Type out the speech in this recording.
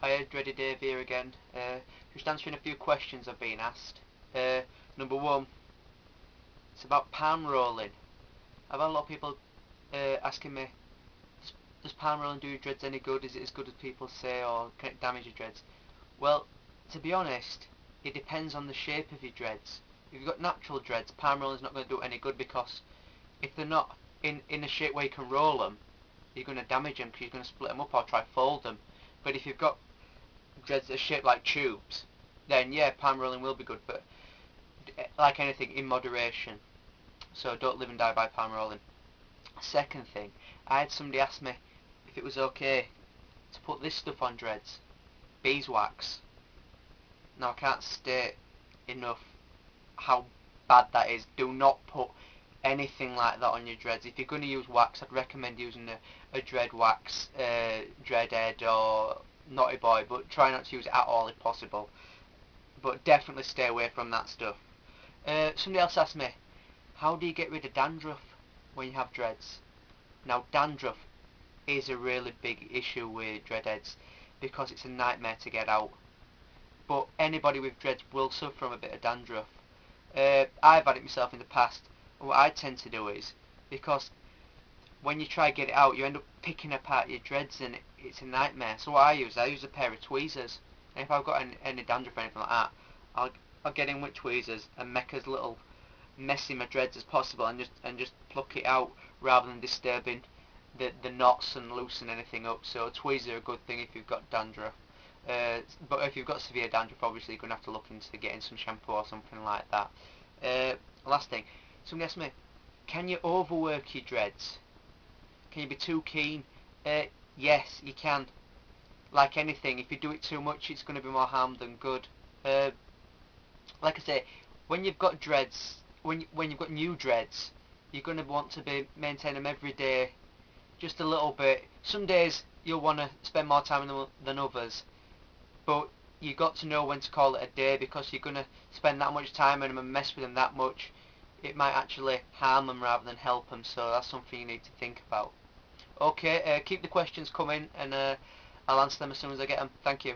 Hi, Dreaded Dave here again. Just answering a few questions I've been asked. Number one, it's about palm rolling. I've had a lot of people asking me, does palm rolling do your dreads any good? Is it as good as people say, or can it damage your dreads? Well, to be honest, it depends on the shape of your dreads. If you've got natural dreads, palm rolling is not going to do any good, because if they're not in a shape where you can roll them, you're going to damage them because you're going to split them up or try to fold them. But if you've got dreads that are shaped like tubes, then yeah, palm rolling will be good, but like anything, in moderation. So don't live and die by palm rolling. Second thing, I had somebody ask me if it was okay to put this stuff on dreads, beeswax. Now I can't state enough how bad that is. Do not put anything like that on your dreads. If you're going to use wax, I'd recommend using a dread wax, Dreadhead or Naughty Boy, but try not to use it at all if possible. But definitely stay away from that stuff. Somebody else asked me, how do you get rid of dandruff when you have dreads? Now, dandruff is a really big issue with dreadheads because it's a nightmare to get out. But anybody with dreads will suffer from a bit of dandruff. I've had it myself in the past. What I tend to do is, because when you try to get it out, you end up picking apart your dreads and it's a nightmare. So what I use a pair of tweezers. And if I've got any dandruff or anything like that, I'll get in with tweezers and make as little mess in my dreads as possible, and just pluck it out rather than disturbing the knots and loosen anything up. So a tweezer are a good thing if you've got dandruff. But if you've got severe dandruff, obviously you're going to have to look into getting some shampoo or something like that. Last thing, somebody asked me, can you overwork your dreads? Can you be too keen? Yes, you can. Like anything, if you do it too much, it's going to be more harm than good. Like I say, when you've got dreads, when you've got new dreads, you're going to want to be maintain them every day, just a little bit. Some days you'll want to spend more time on them than others, but you got to know when to call it a day, because you're going to spend that much time on them and mess with them that much. It might actually harm them rather than help them, so that's something you need to think about. Okay, keep the questions coming, and I'll answer them as soon as I get them. Thank you.